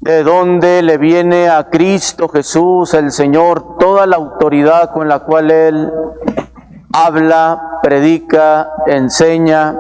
de donde le viene a Cristo Jesús, el Señor, toda la autoridad con la cual Él habla, predica, enseña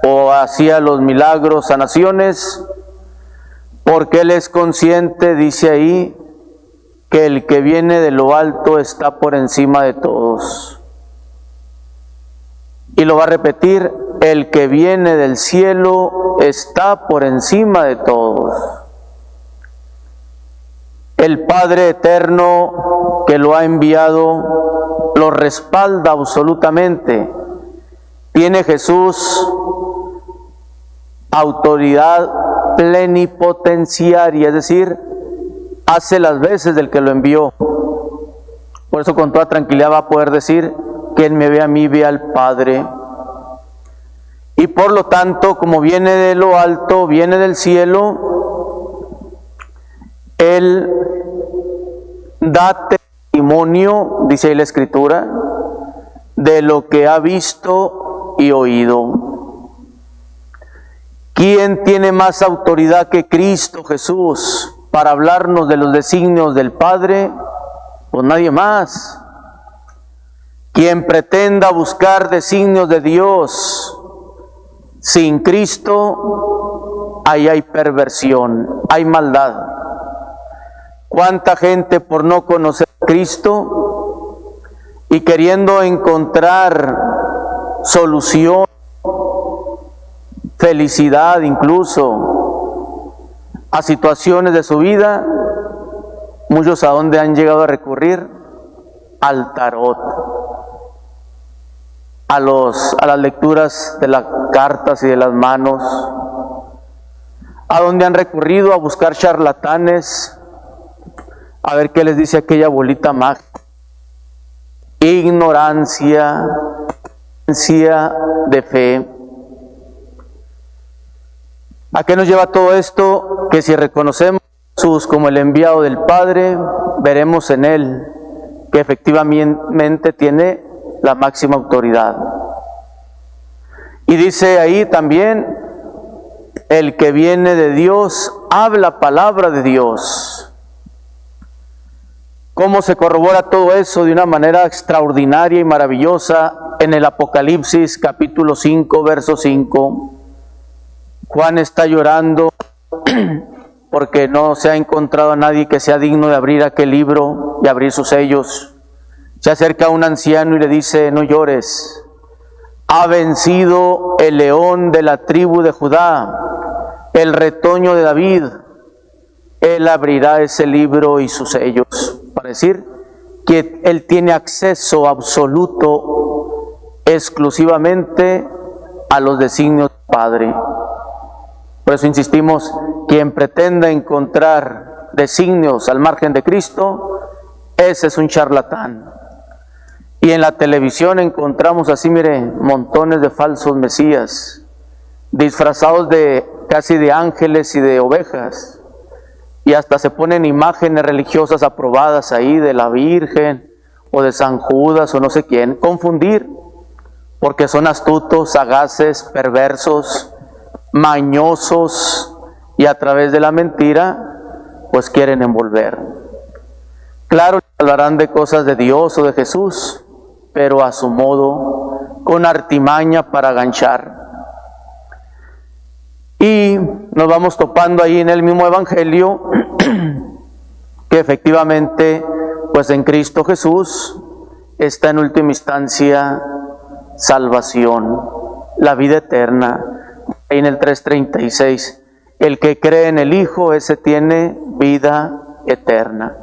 o hacía los milagros, sanaciones, porque Él es consciente, dice ahí, que el que viene de lo alto está por encima de todos. Y lo va a repetir, el que viene del cielo está por encima de todos. El Padre Eterno que lo ha enviado lo respalda absolutamente. Tiene Jesús autoridad plenipotenciaria, es decir, hace las veces del que lo envió. Por eso con toda tranquilidad va a poder decir, quien me ve a mí ve al Padre. Y por lo tanto, como viene de lo alto, viene del cielo, Él da testimonio, dice ahí la Escritura, de lo que ha visto y oído. ¿Quién tiene más autoridad que Cristo Jesús para hablarnos de los designios del Padre? Pues nadie más. Quien pretenda buscar designios de Dios sin Cristo, ahí hay perversión, hay maldad. ¿Cuánta gente por no conocer a Cristo y queriendo encontrar solución, felicidad incluso a situaciones de su vida, muchos a dónde han llegado a recurrir? Al tarot, a las lecturas de las cartas y de las manos, a donde han recurrido a buscar charlatanes, a ver qué les dice aquella bolita mágica. Ignorancia, ausencia de fe. ¿A qué nos lleva todo esto? Que si reconocemos a Jesús como el enviado del Padre, veremos en Él que efectivamente tiene la máxima autoridad. Y dice ahí también, el que viene de Dios habla palabra de Dios. ¿Cómo se corrobora todo eso de una manera extraordinaria y maravillosa en el Apocalipsis capítulo 5, verso 5? Juan está llorando porque no se ha encontrado a nadie que sea digno de abrir aquel libro y abrir sus sellos. Se acerca a un anciano y le dice, no llores, ha vencido el león de la tribu de Judá, el retoño de David. Él abrirá ese libro y sus sellos, para decir que Él tiene acceso absoluto, exclusivamente a los designios del Padre. Por eso insistimos, quien pretenda encontrar designios al margen de Cristo, ese es un charlatán. Y en la televisión encontramos así, mire, montones de falsos mesías, disfrazados casi de ángeles y de ovejas. Y hasta se ponen imágenes religiosas aprobadas ahí de la Virgen o de San Judas o no sé quién. Confundir, porque son astutos, sagaces, perversos, mañosos, y a través de la mentira pues quieren envolver. Claro, hablarán de cosas de Dios o de Jesús, pero a su modo, con artimaña para ganchar. Y nos vamos topando ahí en el mismo Evangelio que efectivamente, pues en Cristo Jesús está en última instancia salvación, la vida eterna. Ahí en el 3:36, el que cree en el Hijo, ese tiene vida eterna.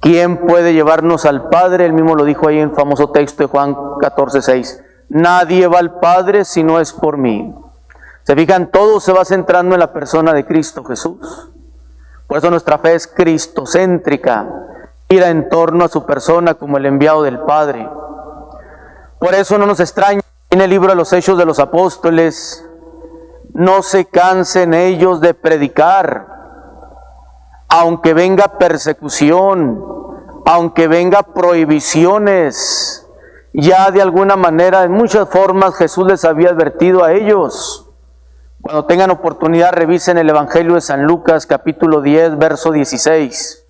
¿Quién puede llevarnos al Padre? Él mismo lo dijo ahí en el famoso texto de Juan 14:6. Nadie va al Padre si no es por mí. Se fijan, todo se va centrando en la persona de Cristo Jesús. Por eso nuestra fe es cristocéntrica, gira en torno a su persona como el enviado del Padre. Por eso no nos extraña en el libro de los Hechos de los Apóstoles, no se cansen ellos de predicar, aunque venga persecución, aunque venga prohibiciones. Ya de alguna manera, en muchas formas, Jesús les había advertido a ellos. Cuando tengan oportunidad, revisen el Evangelio de San Lucas, capítulo 10, verso 16.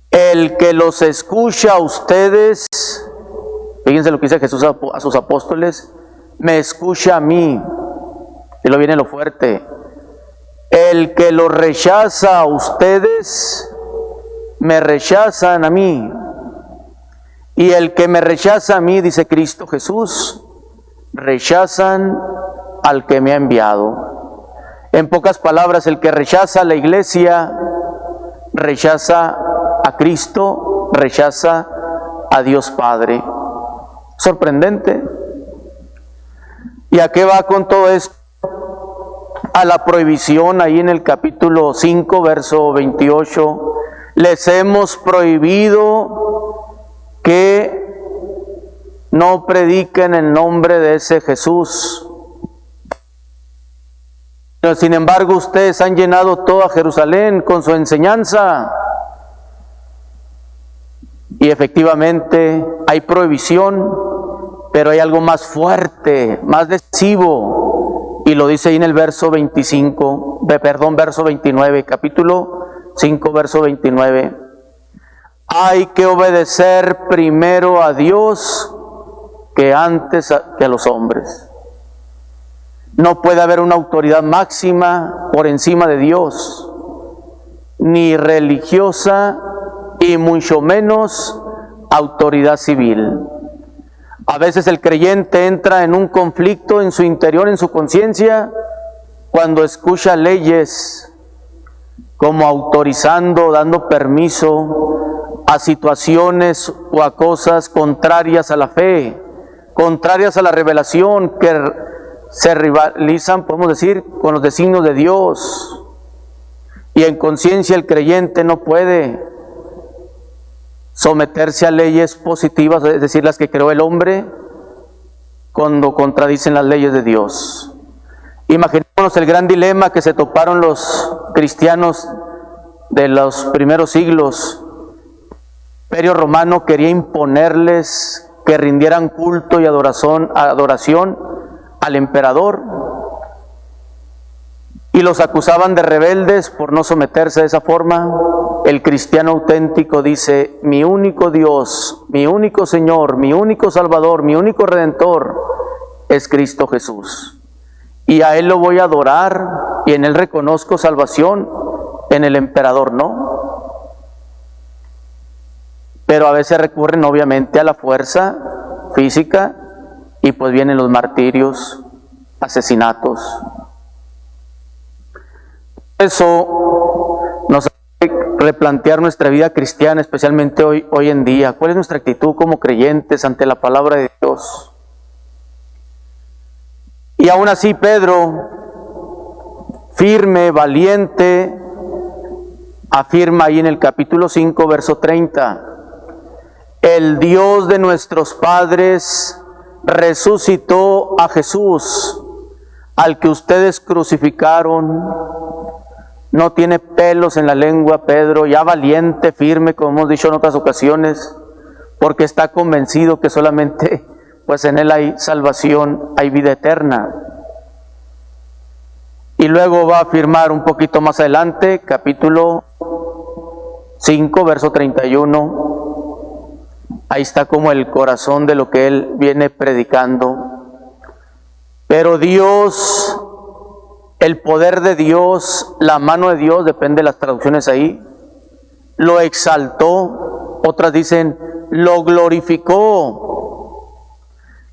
El que los escucha a ustedes, fíjense lo que dice Jesús a sus apóstoles, me escucha a mí. Y lo viene lo fuerte. El que los rechaza a ustedes, me rechazan a mí. Y el que me rechaza a mí, dice Cristo Jesús, rechazan al que me ha enviado. En pocas palabras, el que rechaza a la iglesia, rechaza a Cristo, rechaza a Dios Padre. Sorprendente. ¿Y a qué va con todo esto? A la prohibición ahí en el capítulo 5, verso 28. Les hemos prohibido que no prediquen el nombre de ese Jesús. Pero sin embargo, ustedes han llenado toda Jerusalén con su enseñanza. Y efectivamente hay prohibición, pero hay algo más fuerte, más decisivo. Y lo dice ahí en el verso 29, capítulo 5, verso 29. Hay que obedecer primero a Dios que antes que a los hombres. No puede haber una autoridad máxima por encima de Dios, ni religiosa y mucho menos autoridad civil. A veces el creyente entra en un conflicto en su interior, en su conciencia, cuando escucha leyes como autorizando, dando permiso a situaciones o a cosas contrarias a la fe, contrarias a la revelación, que se rivalizan, podemos decir, con los designios de Dios. Y en conciencia el creyente no puede someterse a leyes positivas, es decir, las que creó el hombre, cuando contradicen las leyes de Dios. Imaginémonos el gran dilema que se toparon los cristianos de los primeros siglos. El Imperio Romano quería imponerles que rindieran culto y adoración al emperador, y los acusaban de rebeldes por no someterse de esa forma. El cristiano auténtico dice: mi único Dios, mi único Señor, mi único Salvador, mi único Redentor es Cristo Jesús, y a Él lo voy a adorar, y en Él reconozco salvación, en el emperador no. Pero a veces recurren obviamente a la fuerza física, y pues vienen los martirios, asesinatos. Eso nos hace replantear nuestra vida cristiana, especialmente hoy en día. ¿Cuál es nuestra actitud como creyentes ante la palabra de Dios? Y aún así Pedro, firme, valiente, afirma ahí en el capítulo 5, verso 30, el Dios de nuestros padres resucitó a Jesús, al que ustedes crucificaron. No tiene pelos en la lengua Pedro, ya valiente, firme, como hemos dicho en otras ocasiones, porque está convencido que solamente pues en Él hay salvación, hay vida eterna. Y luego va a afirmar un poquito más adelante, capítulo 5, verso 31, ahí está como el corazón de lo que él viene predicando. Pero Dios, el poder de Dios, la mano de Dios, depende de las traducciones ahí, lo exaltó, otras dicen lo glorificó,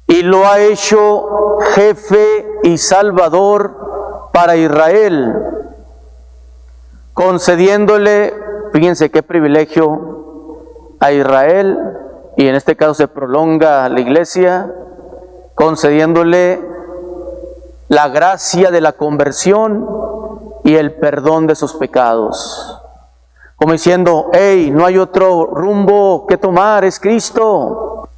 y lo ha hecho jefe y salvador para Israel, concediéndole, fíjense qué privilegio a Israel, y en este caso se prolonga a la iglesia, concediéndole la gracia de la conversión y el perdón de sus pecados. Como diciendo, hey, no hay otro rumbo que tomar, es Cristo.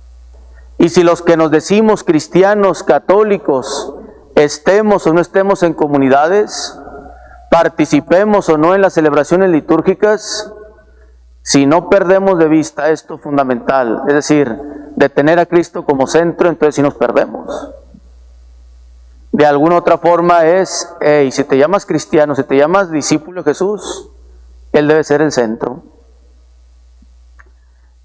Y si los que nos decimos cristianos, católicos, estemos o no estemos en comunidades, participemos o no en las celebraciones litúrgicas, si no perdemos de vista esto fundamental, es decir, de tener a Cristo como centro, entonces sí nos perdemos. de alguna otra forma es, hey, si te llamas cristiano, si te llamas discípulo de Jesús, Él debe ser el centro.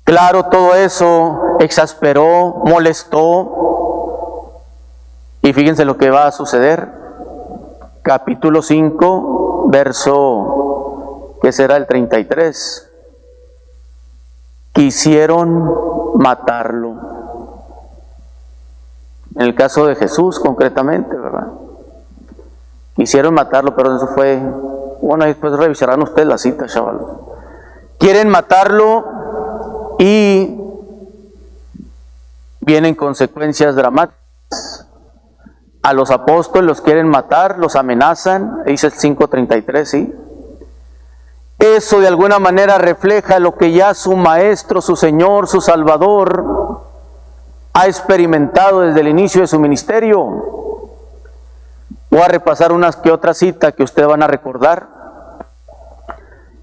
Claro, todo eso exasperó, molestó, y fíjense lo que va a suceder. Capítulo 5, verso, ¿qué será? El 33. Quisieron matarlo. En el caso de Jesús, concretamente, ¿verdad? Quisieron matarlo, pero eso fue... Bueno, después revisarán ustedes la cita, chaval. Quieren matarlo y vienen consecuencias dramáticas. A los apóstoles los quieren matar, los amenazan, dice el 5:33, ¿sí? Eso de alguna manera refleja lo que ya su Maestro, su Señor, su Salvador ha experimentado desde el inicio de su ministerio. Voy a repasar unas que otras citas que ustedes van a recordar.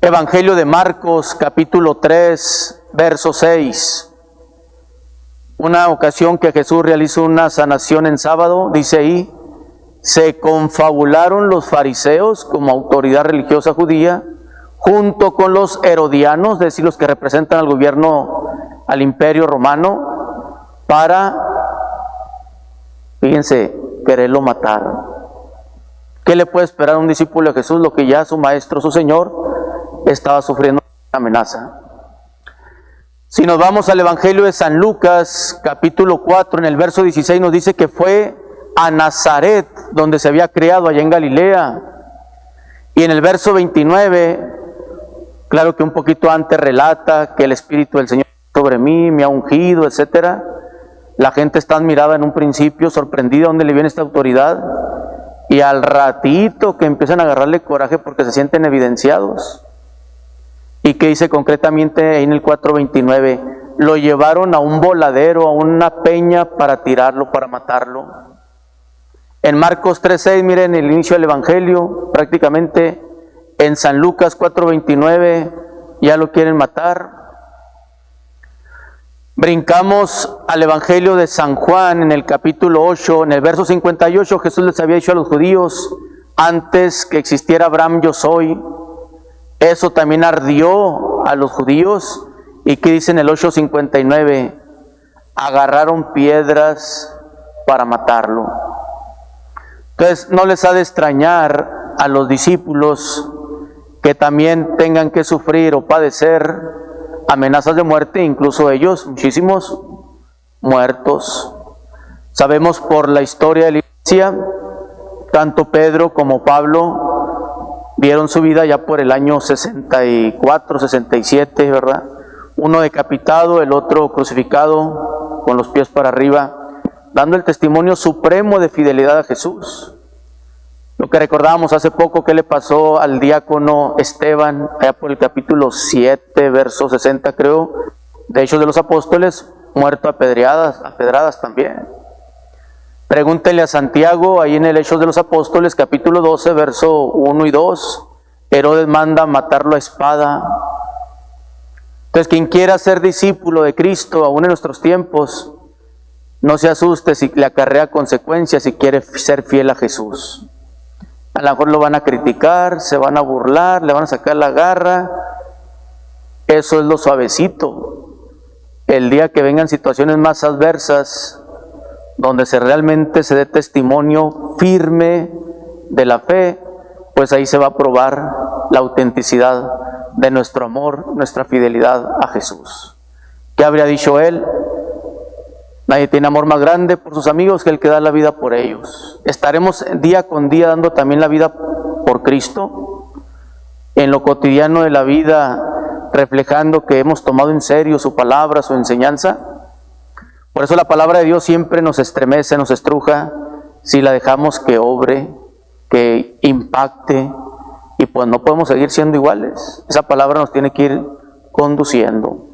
Evangelio de Marcos, capítulo 3, verso 6. Una ocasión que Jesús realizó una sanación en sábado, dice ahí, se confabularon los fariseos como autoridad religiosa judía, junto con los herodianos, es decir, los que representan al gobierno, al imperio romano, para, fíjense, quererlo matar. ¿Qué le puede esperar a un discípulo de Jesús? Lo que ya su Maestro, su Señor, estaba sufriendo una amenaza. Si nos vamos al Evangelio de San Lucas, capítulo 4, en el verso 16 nos dice que fue a Nazaret, donde se había criado allá en Galilea. Y en el verso 29, claro que un poquito antes relata que el Espíritu del Señor sobre mí me ha ungido, etcétera. La gente está admirada en un principio, sorprendida dónde le viene esta autoridad. Y al ratito que empiezan a agarrarle coraje porque se sienten evidenciados. Y que dice concretamente ahí en el 4:29, lo llevaron a un voladero, a una peña para tirarlo, para matarlo. En Marcos 3:6, miren el inicio del Evangelio, prácticamente en San Lucas 4:29 ya lo quieren matar. Brincamos al Evangelio de San Juan en el capítulo 8, en el verso 58, Jesús les había dicho a los judíos, antes que existiera Abraham yo soy. Eso también ardió a los judíos. ¿Y qué dice en el 8:59? Agarraron piedras para matarlo. Entonces no les ha de extrañar a los discípulos que también tengan que sufrir o padecer amenazas de muerte, incluso ellos, muchísimos muertos. Sabemos por la historia de la iglesia, tanto Pedro como Pablo dieron su vida ya por el año 64, 67, ¿verdad? Uno decapitado, el otro crucificado con los pies para arriba, dando el testimonio supremo de fidelidad a Jesús. Lo que recordábamos hace poco que le pasó al diácono Esteban, allá por el capítulo 7, verso 60 creo, de Hechos de los Apóstoles, muerto a pedradas también. Pregúntenle a Santiago, ahí en el Hechos de los Apóstoles, capítulo 12, verso 1 y 2, Herodes manda matarlo a espada. Entonces, quien quiera ser discípulo de Cristo, aún en nuestros tiempos, no se asuste si le acarrea consecuencias si quiere ser fiel a Jesús. A lo mejor lo van a criticar, se van a burlar, le van a sacar la garra. Eso es lo suavecito. El día que vengan situaciones más adversas, donde realmente se dé testimonio firme de la fe, pues ahí se va a probar la autenticidad de nuestro amor, nuestra fidelidad a Jesús. ¿Qué habría dicho él? Nadie tiene amor más grande por sus amigos que el que da la vida por ellos. Estaremos día con día dando también la vida por Cristo, en lo cotidiano de la vida, reflejando que hemos tomado en serio su palabra, su enseñanza. Por eso la palabra de Dios siempre nos estremece, nos estruja, si la dejamos que obre, que impacte, y pues no podemos seguir siendo iguales. Esa palabra nos tiene que ir conduciendo.